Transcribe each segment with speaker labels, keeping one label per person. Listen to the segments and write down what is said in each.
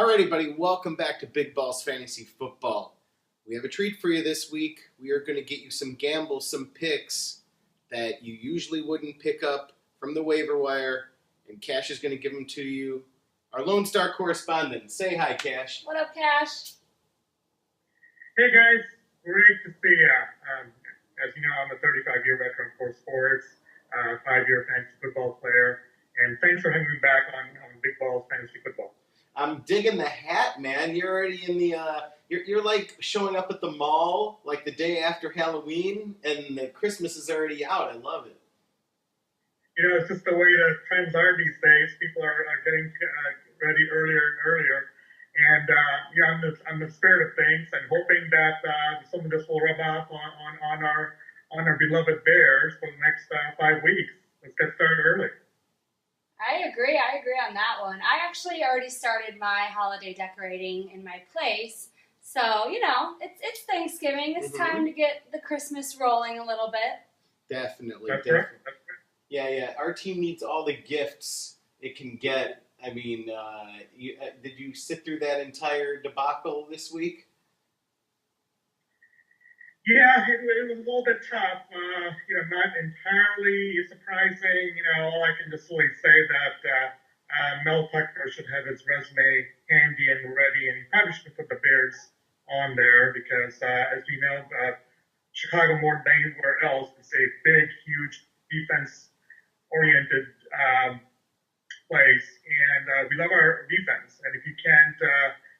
Speaker 1: Alrighty, buddy, welcome back to Big Balls Fantasy Football. We have a treat for you this week. We are going to get you some gambles, some picks that you usually wouldn't pick up from the waiver wire, and Cash is going to give them to you. Our Lone Star Correspondent. Say hi, Cash.
Speaker 2: What up, Cash?
Speaker 3: Hey, guys. Great to see you. As you know, I'm a 35-year veteran for sports, 5-year fantasy football player, and thanks for having me back on Big Balls Fantasy Football.
Speaker 1: I'm digging the hat, man. You're already in the, you're like showing up at the mall like the day after Halloween, and the Christmas is already out. I love it.
Speaker 3: You know, it's just the way the trends are these days. People are getting ready earlier and earlier. And, you know, I'm the spirit of things. I'm hoping that some of this will rub off on our beloved Bears for the next 5 weeks. Let's get started early.
Speaker 2: I agree on that one. I actually already started my holiday decorating in my place. So, you know, it's Thanksgiving. It's time to get the Christmas rolling a little bit.
Speaker 1: Definitely.
Speaker 3: That's
Speaker 1: definitely.
Speaker 3: right. That's right.
Speaker 1: Yeah. Our team needs all the gifts it can get. I mean, did you sit through that entire debacle this week?
Speaker 3: Yeah, it was a little bit tough. You know, not entirely surprising. You know, all I can just really say that Mel Tucker should have his resume handy and ready, and he probably should put the Bears on there because, as we know, Chicago more than anywhere else is a big, huge defense-oriented place, and we love our defense. And if you can't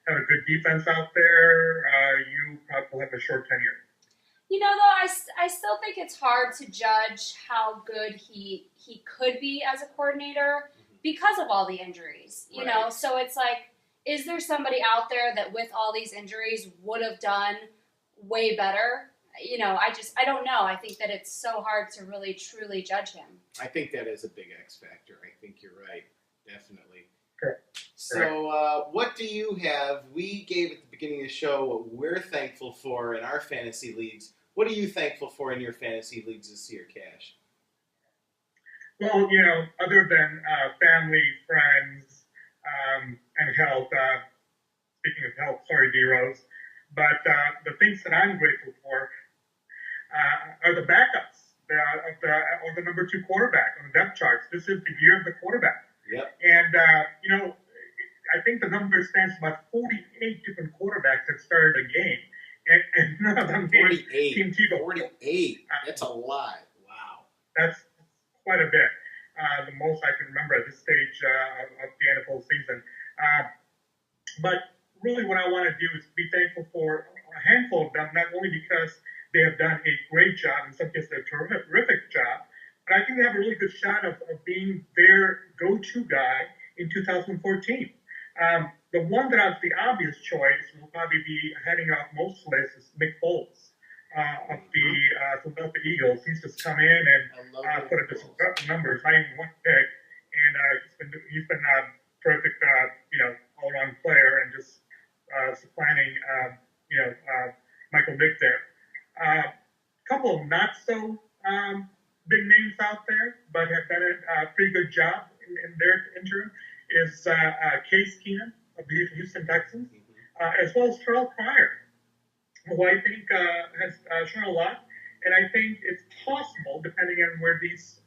Speaker 3: have a good defense out there, you probably will have a short tenure.
Speaker 2: You know, though, I still think it's hard to judge how good he could be as a coordinator because of all the injuries. You know, so it's like, is there somebody out there that with all these injuries would have done way better? You know, I don't know. I think that it's so hard to really truly judge him. I
Speaker 1: think that is a big X factor. I think you're right. Definitely.
Speaker 3: Sure.
Speaker 1: So, what do you have? We gave at the beginning of the show what we're thankful for in our fantasy leagues. What are you thankful for in your fantasy leagues this year, Cash?
Speaker 3: Well, you know, other than family, friends, and health, speaking of health, sorry, D-Rose, but the things that I'm grateful for are the backups of the number 2 quarterback on the depth charts. This is the year of the quarterback.
Speaker 1: Yep.
Speaker 3: And, you know, I think the number stands about 48 different quarterbacks that started a game. And none of them named Team Tebow.
Speaker 1: 48. That's a lot. Wow.
Speaker 3: That's quite a bit. The most I can remember at this stage of the NFL season. But really what I want to do is be thankful for a handful of them, not only because they have done a great job, in some cases a terrific job, but I think they have a really good shot of being their go-to guy in 2014. The one that is the obvious choice will probably be heading off most lists is Nick Foles of the Philadelphia Eagles. He's just come in and put up some numbers, not even one pick, and he's been a terrific, you know, all-around player and just supplanting, you know, Michael Vick there. A couple of not so big names out there, but have done a pretty good job in their interim is Case Keenum of the Houston Texans, as well as Terrell Pryor, who I think has shown a lot. And I think it's possible, depending on where these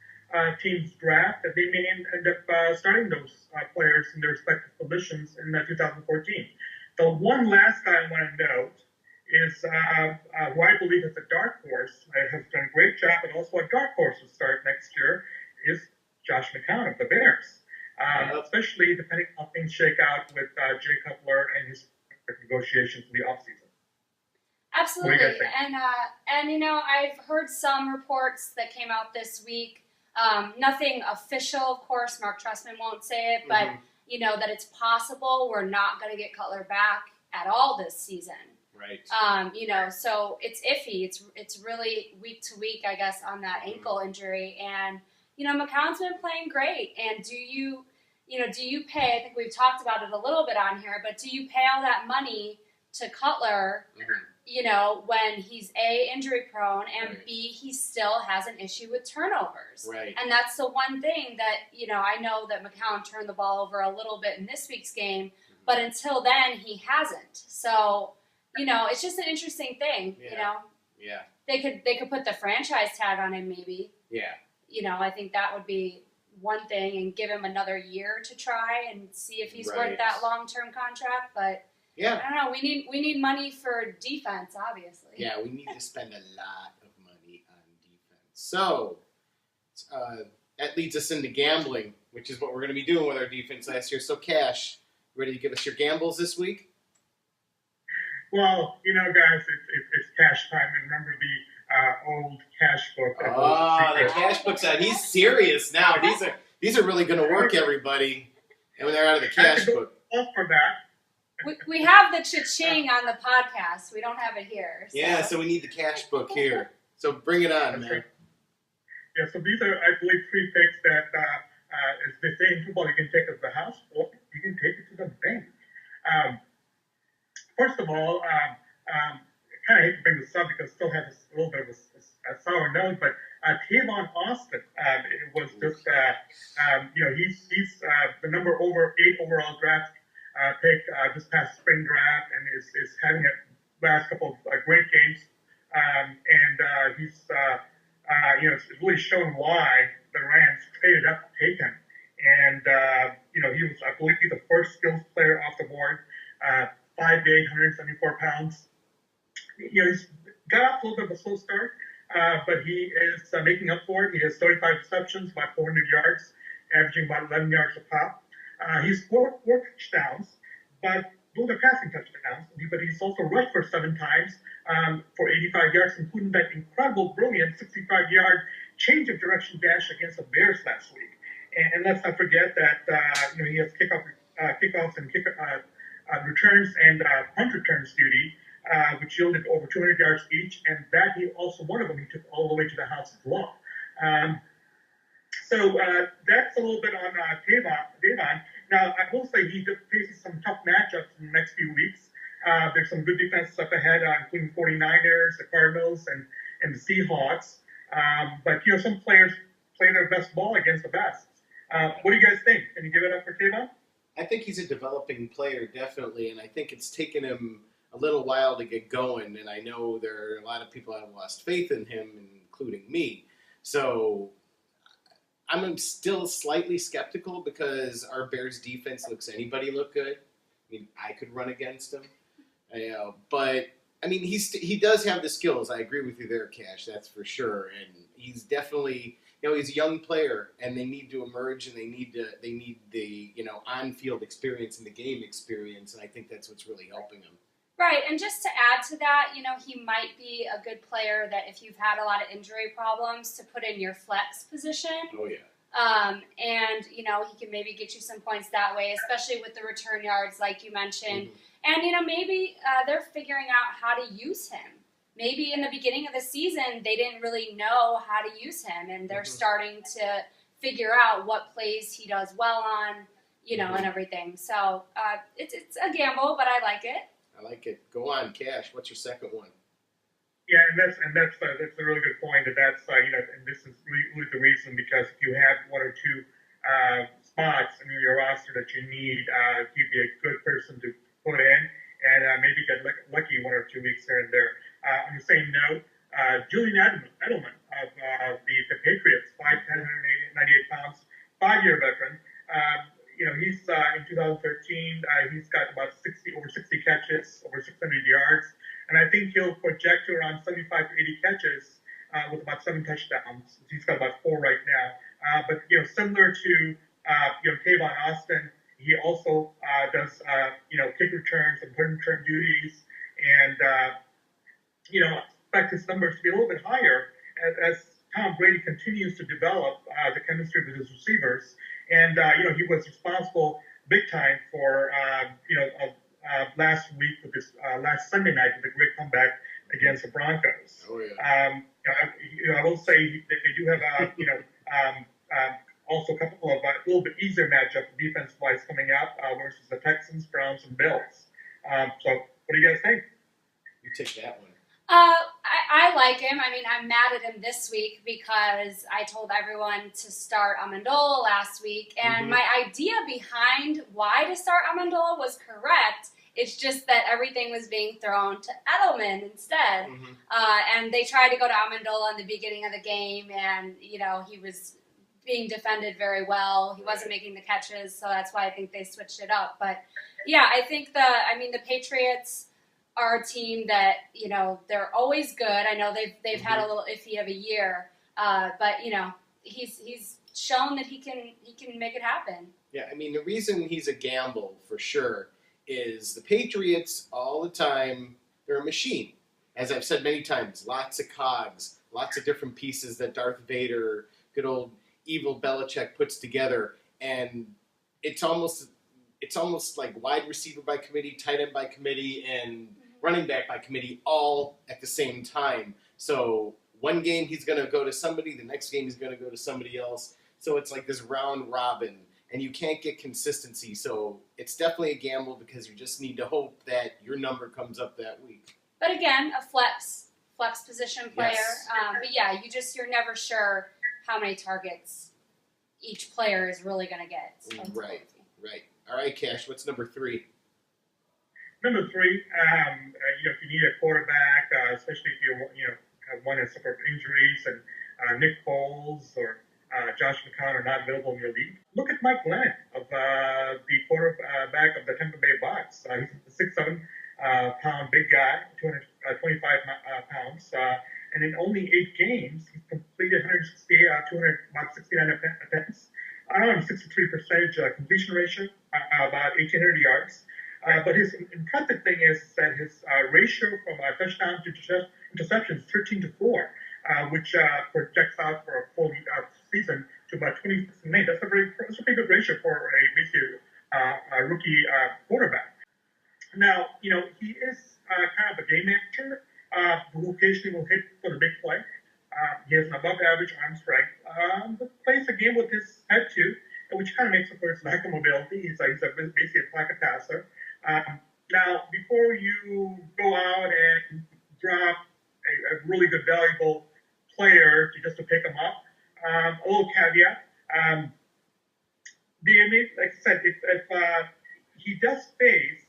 Speaker 3: teams draft, that they may end up starting those players in their respective positions in 2014. The one last guy I want to note is who I believe is a dark horse, has done a great job, but also a dark horse to start next year, is Josh McCown of the Bears. Especially depending on how things shake out with Jay Cutler and his negotiations in the offseason.
Speaker 2: Absolutely. And you know, I've heard some reports that came out this week. Nothing official, of course. Mark Trestman won't say it, but you know that it's possible we're not going to get Cutler back at all this season.
Speaker 1: Right.
Speaker 2: You know, so it's iffy. It's really week to week, I guess, on that ankle injury. And you know, McCown's been playing great. And do you pay? I think we've talked about it a little bit on here, but do you pay all that money to Cutler? You know, when he's A, injury prone, and B, he still has an issue with turnovers.
Speaker 1: Right.
Speaker 2: And that's the one thing that, you know, I know that McCown turned the ball over a little bit in this week's game, but until then, he hasn't. So, it's just an interesting thing,
Speaker 1: Yeah.
Speaker 2: They could put the franchise tag on him maybe.
Speaker 1: Yeah.
Speaker 2: I think that would be one thing, and give him another year to try and see if he's worth that long-term contract. But
Speaker 1: yeah,
Speaker 2: I don't know. We need money for defense, obviously.
Speaker 1: Yeah, we need to spend a lot of money on defense. So that leads us into gambling, which is what we're going to be doing with our defense last year. So, Cash, ready to give us your gambles this week?
Speaker 3: Well, guys, it's cash time. And remember the old cash book.
Speaker 1: The cash book's out. He's serious now. These are really going to work, everybody. And when they're out of the cash book.
Speaker 3: Up for that.
Speaker 2: We have the cha-ching on the podcast. We don't have it here. So.
Speaker 1: Yeah, so we need the cash book here. So bring it on, man.
Speaker 3: Right. Yeah, so these are, I believe, 3 picks that, as they say in football, you can take it to the house or you can take it to the bank. First of all, I kind of hate to bring this up because it still has a little bit of a sour note, but TAVON Austin, it was just, he's the number 8 overall draft pick this past spring draft, and is having a last couple of great games, and he's it's really shown why the Rams traded up to take him, and he was, I believe, the first skills player off the board, 5'8", 174 pounds. He's got off a little bit of a slow start, but he is making up for it. He has 35 receptions, about 400 yards, averaging about 11 yards a pop. He's four touchdowns, but those are passing touchdowns. But he's also rushed for 7 times for 85 yards, including that incredible, brilliant 65-yard change of direction dash against the Bears last week. And let's not forget that he has kickoffs and returns and punt returns duty, which yielded over 200 yards each, and that one of them he took all the way to the house as well. So that's a little bit on TAVON. Now, I will say he faces some tough matchups in the next few weeks. There's some good defenses up ahead, including 49ers, the Cardinals, and the Seahawks. But, some players play their best ball against the best. What do you guys think? Can you give it up for TAVON?
Speaker 1: I think he's a developing player, definitely, and I think it's taken him a little while to get going, and I know there are a lot of people that have lost faith in him, including me. So I'm still slightly skeptical because our Bears defense looks anybody look good. I mean, I could run against him, but I mean, he does have the skills. I agree with you there, Cash. That's for sure, and he's definitely. He's a young player, and they need to emerge, and they need the on-field experience and the game experience, and I think that's what's really helping him.
Speaker 2: Right, and just to add to that, he might be a good player that if you've had a lot of injury problems to put in your flex position.
Speaker 1: Oh yeah.
Speaker 2: And he can maybe get you some points that way, especially with the return yards, like you mentioned. Mm-hmm. And maybe they're figuring out how to use him. Maybe in the beginning of the season, they didn't really know how to use him, and they're starting to figure out what plays he does well on, and everything. So it's a gamble, but I like it.
Speaker 1: I like it. Go on, Cash. What's your second one?
Speaker 3: Yeah, and that's a really good point. That's and this is really the reason, because if you have 1 or 2 spots in your roster that you need, he'd be a good person to put in, and maybe get lucky 1 or 2 weeks here and there. On the same note, Julian Edelman of the Patriots, 5'10", 198 pounds, 5-year veteran. He's in 2013. He's got about over 60 catches, over 600 yards, and I think he'll project to around 75 to 80 catches with about 7 touchdowns. He's got about 4 right now. But similar to TAVON Austin, he also does kick returns and punt return duties, and expect his numbers to be a little bit higher as Tom Brady continues to develop the chemistry with his receivers. And, he was responsible big time for, last week with this last Sunday night with a great comeback against the Broncos.
Speaker 1: Oh, yeah.
Speaker 3: I will say that they do have, also a couple of a little bit easier matchup defense-wise coming up versus the Texans, Browns, and Bills. So what do you guys think?
Speaker 1: You take that one.
Speaker 2: I I like him. I mean, I'm mad at him this week because I told everyone to start Amendola last week, and my idea behind why to start Amendola was correct. It's just that everything was being thrown to Edelman instead. And they tried to go to Amendola in the beginning of the game, and, you know, he was being defended very well. He wasn't making the catches, so that's why I think they switched it up. But, yeah, I think the Patriots are a team that, you know, they're always good. I know they've had a little iffy of a year, but, you know, he's shown that he can make it happen.
Speaker 1: Yeah, I mean, the reason he's a gamble, for sure, is the Patriots all the time, they're a machine. As I've said many times, lots of cogs, lots of different pieces that Darth Vader, good old evil Belichick puts together, and it's almost like wide receiver by committee, tight end by committee, and running back by committee all at the same time. So one game he's going to go to somebody, the next game he's going to go to somebody else. So it's like this round robin. And you can't get consistency, so it's definitely a gamble because you just need to hope that your number comes up that week.
Speaker 2: But again, a flex position player.
Speaker 1: Yes.
Speaker 2: But yeah, you're never sure how many targets each player is really going to get. So
Speaker 1: Right. All right, Cash, what's number 3?
Speaker 3: Number 3, if you need a quarterback, especially if you have one that suffered injuries, and Nick Foles or Josh McCown are not available in your league, look at Mike Glennon of the quarterback of the Tampa Bay Bucks. He's a 6'7" pound big guy, 225 pounds, and in only 8 games, he's completed 269 attempts, 63% completion ratio, about 1,800 yards. But his impressive thing is that his ratio from touchdown to interception is 13-4. Which projects out for a full season to about 26-8. That's a pretty good ratio for a rookie quarterback. Now, you know, he is kind of a game manager who occasionally will hit for the big play. He has an above-average arm strength, but plays the game with his head too, which kind of makes up for his lack of mobility. He's basically a pocket passer. Now, before you go out and drop a really good, valuable player to pick him up. A little caveat. Like I said, if he does face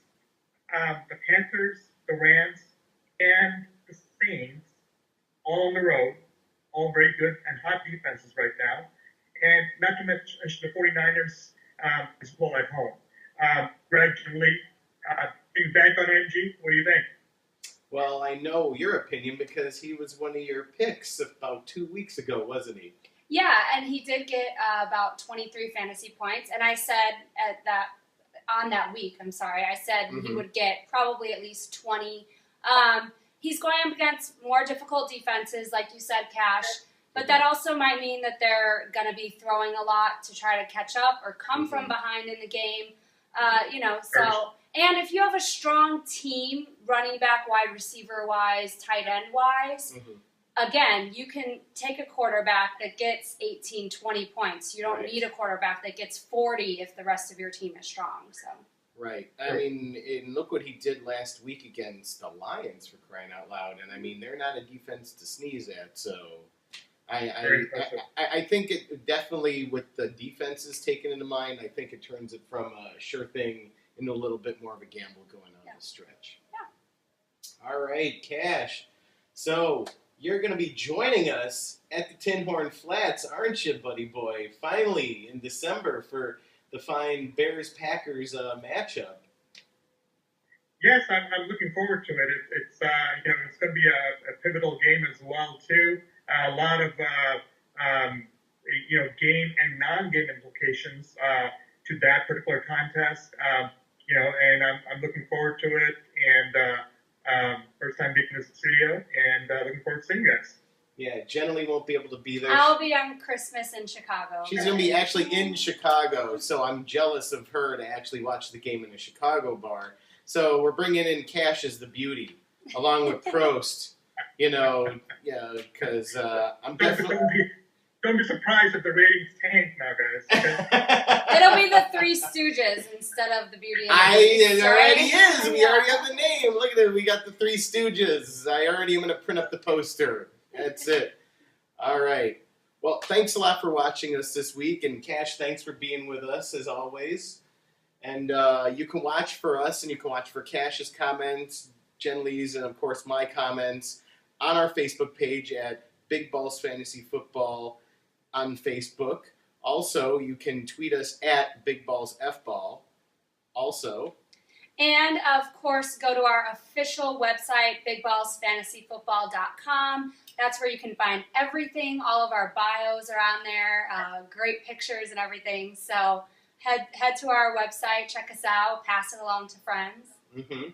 Speaker 3: the Panthers, the Rams, and the Saints all on the road, all very good and hot defenses right now, and not to mention the 49ers as well at home. Greg, Jenilee, do you bank on MG? What do you think?
Speaker 1: Well, I know your opinion because he was one of your picks about 2 weeks ago, wasn't he?
Speaker 2: Yeah, and he did get about 23 fantasy points. And I said on that week, I said he would get probably at least 20. He's going up against more difficult defenses, like you said, Cash. But that also might mean that they're going to be throwing a lot to try to catch up or come from behind in the game. And if you have a strong team, running back, wide receiver wise, tight end wise, again, you can take a quarterback that gets 18, 20 points. You don't need a quarterback that gets 40 if the rest of your team is strong. So.
Speaker 1: Right. I mean, and look what he did last week against the Lions, for crying out loud. And I mean, they're not a defense to sneeze at. So I think it definitely, with the defenses taken into mind, I think it turns it from a sure thing into a little bit more of a gamble going on the stretch. Yeah. All right, Cash. So you're going to be joining us at the Tin Horn Flats, aren't you, buddy boy? Finally, in December for the fine Bears-Packers matchup.
Speaker 3: Yes, I'm looking forward to it. It's going to be a pivotal game as well too. A lot of game and non-game implications to that particular contest. And I'm looking forward to it. And first time being in the studio, and looking forward to seeing you guys.
Speaker 1: Yeah, Jenilee won't be able to be there.
Speaker 2: I'll be on Christmas in Chicago.
Speaker 1: She's going to be actually in Chicago, so I'm jealous of her to actually watch the game in a Chicago bar. So we're bringing in Cash as the beauty, along with Prost. Because I'm definitely...
Speaker 3: don't be surprised if the ratings tank now, guys.
Speaker 2: It'll be the Three Stooges instead of the Beauty and the
Speaker 1: It
Speaker 2: Beast.
Speaker 1: already
Speaker 2: right?
Speaker 1: is. We already have the name. Look at it. We got the Three Stooges. I already am going to print up the poster. That's it. All right. Well, thanks a lot for watching us this week. And Cash, thanks for being with us as always. And you can watch for us and you can watch for Cash's comments, Jenilee's, and of course my comments on our Facebook page at Big Balls Fantasy Football on Facebook. Also, you can tweet us at Big Balls FBall. Also.
Speaker 2: And, of course, go to our official website, bigballsfantasyfootball.com. That's where you can find everything. All of our bios are on there, great pictures and everything. So head to our website, check us out, pass it along to friends.
Speaker 1: Mm-hmm.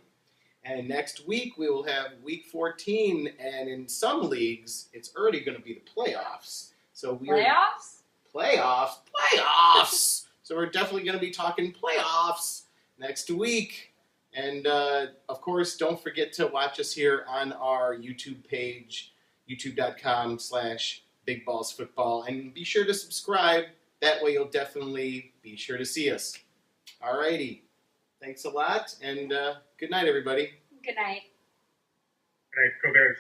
Speaker 1: And next week, we will have Week 14. And in some leagues, it's already going to be the playoffs. So
Speaker 2: Playoffs?
Speaker 1: Playoffs! So we're definitely going to be talking playoffs next week. And, of course, don't forget to watch us here on our YouTube page, youtube.com/BigBallsFootball. And be sure to subscribe. That way you'll definitely be sure to see us. All righty. Thanks a lot. And good night, everybody.
Speaker 2: Good night.
Speaker 3: Good night. Go Bears.